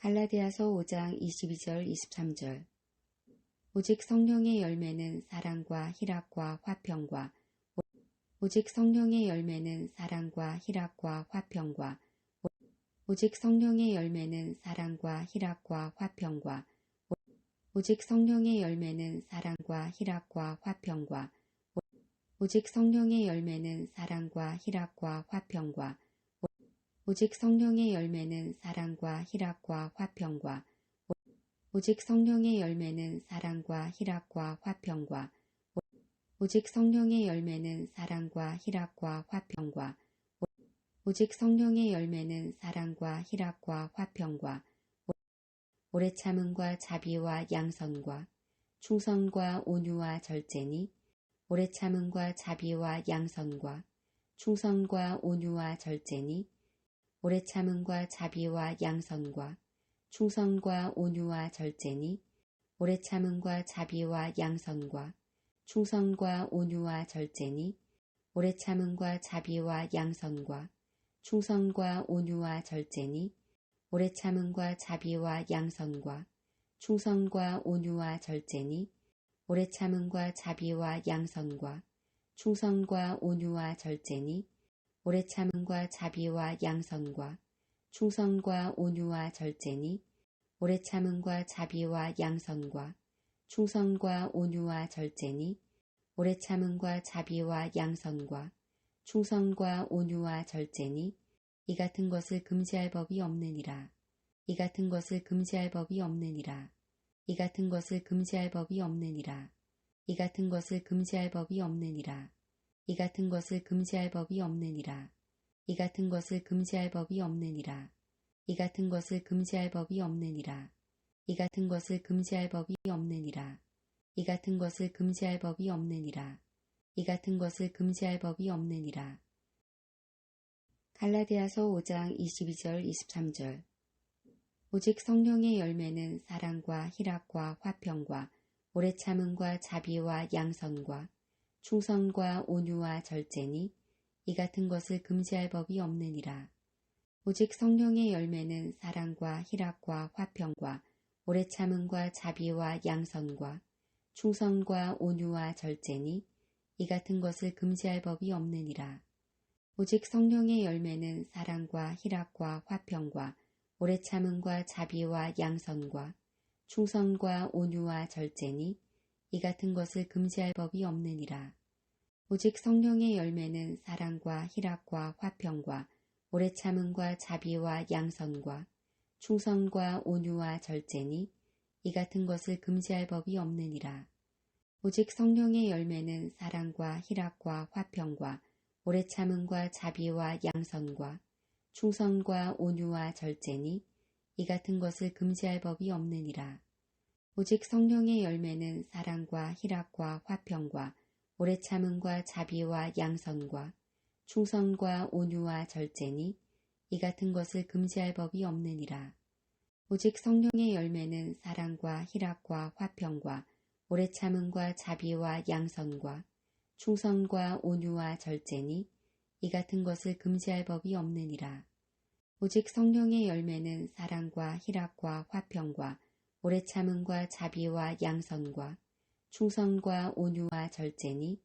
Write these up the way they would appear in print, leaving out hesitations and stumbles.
갈라디아서 5장 22절 23절. 오직 성령의 열매는 사랑과 희락과 화평과 오직 성령의 열매는 사랑과 희락과 화평과 오직 성령의 열매는 사랑과 희락과 화평과 오직 성령의 열매는 사랑과 희락과 화평과 오직 성령의 열매는 사랑과 희락과 화평과 오직 성령의 열매는 사랑과 희락과 화평과 오직 성령의 열매는 사랑과 희락과 화평과 오직 성령의 열매는 사랑과 희락과 화평과 오직 성령의 열매는 사랑과 희락과 화평과 오래 참음과 자비와 양선과 충성과 온유와 절제니 오래 참음과 자비와 양선과 충성과 온유와 절제니 오래 참음과 자비와 양선과 충성과 온유와 절제니 오래 참음과 자비와 양선과 충성과 온유와 절제니 오래 참음과 자비와 양선과 충성과 온유와 절제니 오래 참음과 자비와 양선과 충성과 온유와 절제니 오래 참음과 자비와 양선과 충성과 온유와 절제니 오래 참음과 자비와 양선과 충성과 온유와 절제니 오래 참음과 자비와 양선과 충성과 온유와 절제니 오래 참음과 자비와 양선과 충성과 온유와 절제니 이 같은 것을 금지할 법이 없느니라. 이 같은 것을 금지할 법이 없느니라. 이 같은 것을 금지할 법이 없느니라. 이 같은 것을 금지할 법이 없느니라. 이 같은 것을 금지할 법이 없느니라. 이 같은 것을 금지할 법이 없느니라. 이 같은 것을 금지할 법이 없느니라. 이 같은 것을 금지할 법이 없느니라. 이 같은 것을 금지할 법이 없느니라. 이 같은 것을 금지할 법이 없느니라. 갈라디아서 5장 22절 23절. 오직 성령의 열매는 사랑과 희락과 화평과 오래 참음과 자비와 양선과 충성과 온유와 절제니 이 같은 것을 금지할 법이 없느니라. 오직 성령의 열매는 사랑과 희락과 화평과 오래 참음과 자비와 양선과 충성과 온유와 절제니 이 같은 것을 금지할 법이 없느니라. 오직 성령의 열매는 사랑과 희락과 화평과 오래 참음과 자비와 양선과 충성과 온유와 절제니 이 같은 것을 금지할 법이 없느니라. 오직 성령의 열매는 사랑과 희락과 화평과 오래 참음과 자비와 양선과 충성과 온유와 절제니 이 같은 것을 금지할 법이 없느니라. 오직 성령의 열매는 사랑과 희락과 화평과 오래 참음과 자비와 양선과 충성과 온유와 절제니 이 같은 것을 금지할 법이 없느니라. 오직 성령의 열매는 사랑과 희락과 화평과 오래 참음과 자비와 양선과 충성과 온유와 절제니 이 같은 것을 금지할 법이 없느니라. 오직 성령의 열매는 사랑과 희락과 화평과 오래 참음과 자비와 양선과 충성과 온유와 절제니 이 같은 것을 금지할 법이 없느니라. 오직 성령의 열매는 사랑과 희락과 화평과 오래 참음과 자비와 양선과 충성과 온유와 절제니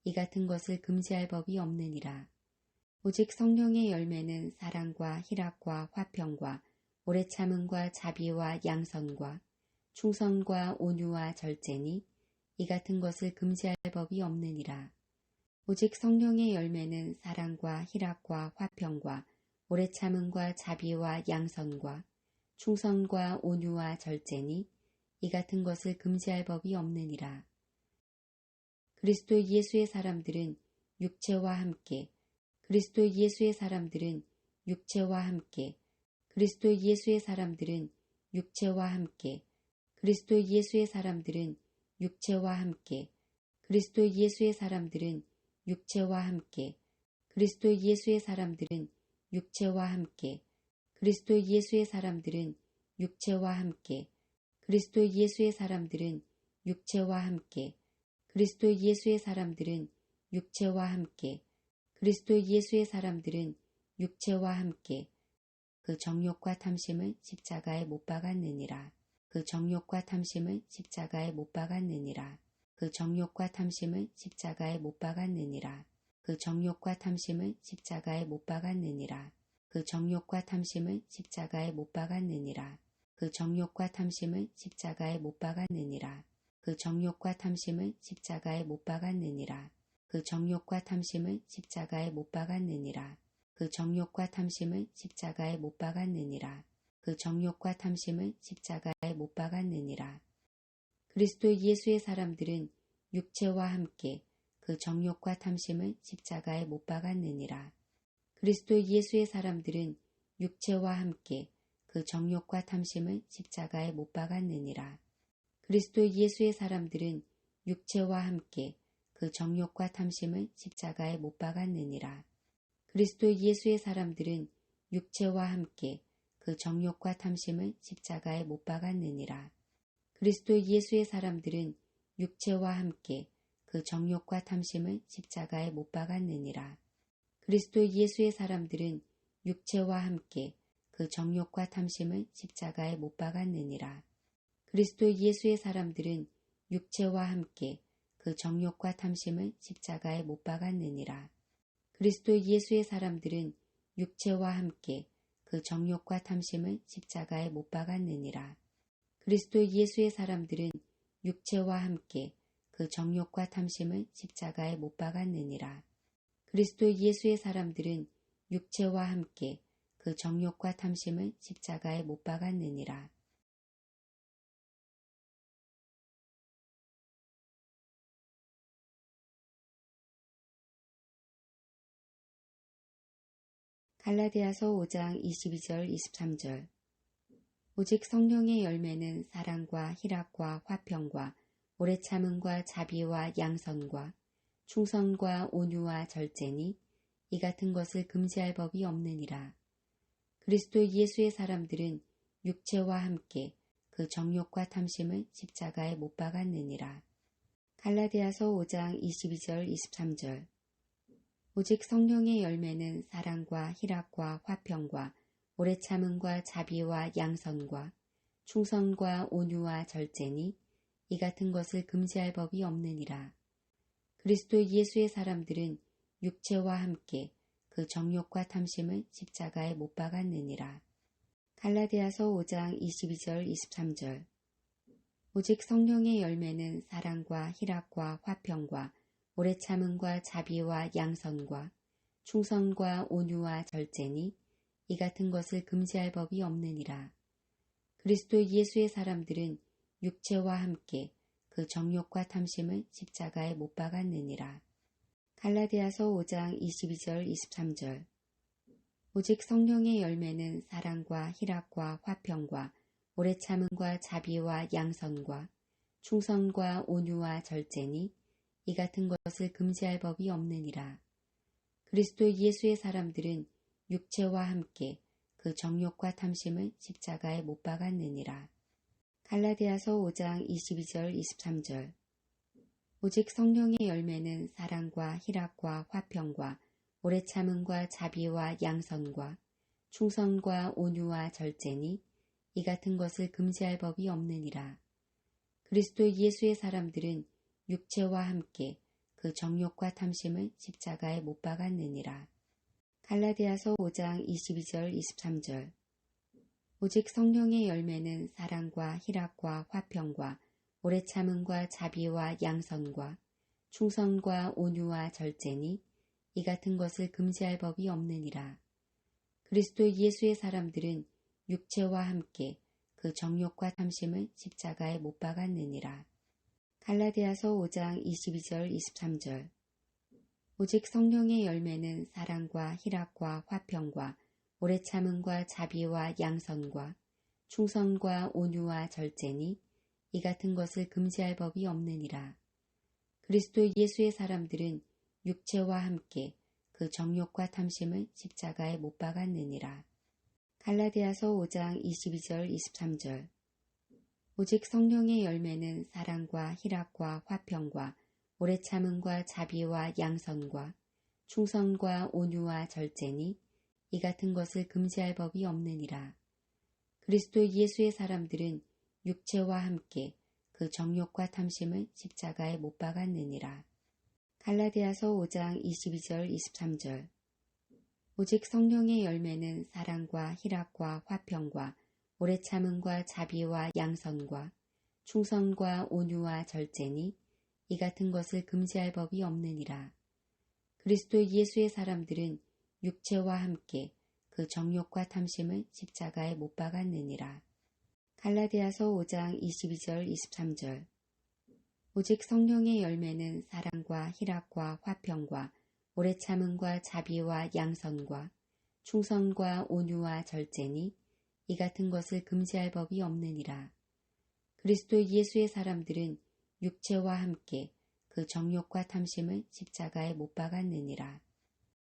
이 같은 것을 금지할 법이 없느니라. 오직 성령의 열매는 사랑과 희락과 화평과 오래 참음과 자비와 양선과 충성과 온유와 절제니 이 같은 것을 금지할 법이 없느니라. 오직 성령의 열매는 사랑과 희락과 화평과 오래 참음과 자비와 양선과 충성과 온유와 절제니 이 같은 것을 금지할 법이 없느니라. 그리스도 예수의 사람들은 육체와 함께 그리스도 예수의 사람들은 육체와 함께 그리스도 예수의 사람들은 육체와 함께 그리스도 예수의 사람들은 육체와 함께 그리스도 예수의 사람들은 육체와 함께 그리스도 예수의 사람들은 육체와 함께 그리스도 예수의 사람들은 육체와 함께 그리스도 예수의 사람들은 육체와 함께 그리스도 예수의 사람들은 육체와 함께 그리스도 예수의 사람들은 육체와 함께 그 정욕과 탐심을 십자가에 못 박았느니라. 그 정욕과 탐심을 십자가에 못 박았느니라. 그 정욕과 탐심을 십자가에 못 박았느니라. 그 정욕과 탐심을 십자가에 못 박았느니라. 그 정욕과 탐심을 십자가에 못 박았느니라. 그 정욕과 탐심을 십자가에 못 박았느니라. 그 정욕과 탐심을 십자가에 못 박았느니라. 그 정욕과 탐심을 십자가에 못 박았느니라. 그 정욕과 탐심을 십자가에 못 박았느니라. 그 정욕과 탐심을 십자가에 못 박았느니라. 그리스도 예수의 사람들은 육체와 함께 그 정욕과 탐심을 십자가에 못 박았느니라. 그리스도 예수의 사람들은 육체와 함께 그 정욕과 탐심을 십자가에 못 박았느니라. 그리스도 예수의 사람들은 육체와 함께 그 정욕과 탐심을 십자가에 못 박았느니라. 그리스도 예수의 사람들은 육체와 함께 그 정욕과 탐심을 십자가에 못 박았느니라. 그리스도 예수의 사람들은 육체와 함께 그 정욕과 탐심을 십자가에 못 박았느니라. 그리스도 예수의 사람들은 육체와 함께 그 정욕과 탐심을 십자가에 못 박았느니라. 그리스도 예수의 사람들은 육체와 함께 그 정욕과 탐심을 십자가에 못 박았느니라. 그리스도 예수의 사람들은 육체와 함께 그 정욕과 탐심을 십자가에 못 박았느니라. 그리스도 예수의 사람들은 육체와 함께 그 정욕과 탐심을 십자가에 못 박았느니라. 그리스도 예수의 사람들은 육체와 함께 그 정욕과 탐심을 십자가에 못 박았느니라. 갈라디아서 5장 22절 23절. 오직 성령의 열매는 사랑과 희락과 화평과 오래 참음과 자비와 양선과 충성과 온유와 절제니 이 같은 것을 금지할 법이 없느니라. 그리스도 예수의 사람들은 육체와 함께 그 정욕과 탐심을 십자가에 못 박았느니라. 갈라디아서 5장 22절 23절. 오직 성령의 열매는 사랑과 희락과 화평과 오래 참음과 자비와 양선과 충성과 온유와 절제니 이 같은 것을 금지할 법이 없느니라. 그리스도 예수의 사람들은 육체와 함께 그 정욕과 탐심을 십자가에 못 박았느니라. 갈라디아서 5장 22절 23절. 오직 성령의 열매는 사랑과 희락과 화평과 오래 참음과 자비와 양선과 충성과 온유와 절제니 이 같은 것을 금지할 법이 없느니라. 그리스도 예수의 사람들은 육체와 함께 그 정욕과 탐심을 십자가에 못 박았느니라. 갈라디아서 5장 22절 23절. 오직 성령의 열매는 사랑과 희락과 화평과 오래 참음과 자비와 양선과 충성과 온유와 절제니 이 같은 것을 금지할 법이 없느니라. 그리스도 예수의 사람들은 육체와 함께 그 정욕과 탐심을 십자가에 못 박았느니라. 갈라디아서 5장 22절 23절. 오직 성령의 열매는 사랑과 희락과 화평과 오래 참음과 자비와 양선과 충성과 온유와 절제니 이 같은 것을 금지할 법이 없느니라. 그리스도 예수의 사람들은 육체와 함께 그 정욕과 탐심을 십자가에 못 박았느니라. 갈라디아서 5장 22절 23절. 오직 성령의 열매는 사랑과 희락과 화평과 오래 참음과 자비와 양선과 충성과 온유와 절제니 이 같은 것을 금지할 법이 없느니라. 그리스도 예수의 사람들은 육체와 함께 그 정욕과 탐심을 십자가에 못 박았느니라. 갈라디아서 5장 22절 23절. 오직 성령의 열매는 사랑과 희락과 화평과 오래 참음과 자비와 양선과 충성과 온유와 절제니 이 같은 것을 금지할 법이 없느니라. 그리스도 예수의 사람들은 육체와 함께 그 정욕과 탐심을 십자가에 못 박았느니라. 갈라디아서 5장 22절 23절. 오직 성령의 열매는 사랑과 희락과 화평과 오래 참음과 자비와 양선과 충성과 온유와 절제니 이 같은 것을 금지할 법이 없느니라. 그리스도 예수의 사람들은 육체와 함께 그 정욕과 탐심을 십자가에 못 박았느니라. 갈라디아서 5장 22절 23절. 오직 성령의 열매는 사랑과 희락과 화평과 오래 참음과 자비와 양선과 충성과 온유와 절제니 이 같은 것을 금지할 법이 없느니라. 그리스도 예수의 사람들은 육체와 함께 그 정욕과 탐심을 십자가에 못 박았느니라. 갈라디아서 5장 22절 23절. 오직 성령의 열매는 사랑과 희락과 화평과 오래 참음과 자비와 양선과 충성과 온유와 절제니 이 같은 것을 금지할 법이 없느니라. 그리스도 예수의 사람들은 육체와 함께 그 정욕과 탐심을 십자가에 못 박았느니라.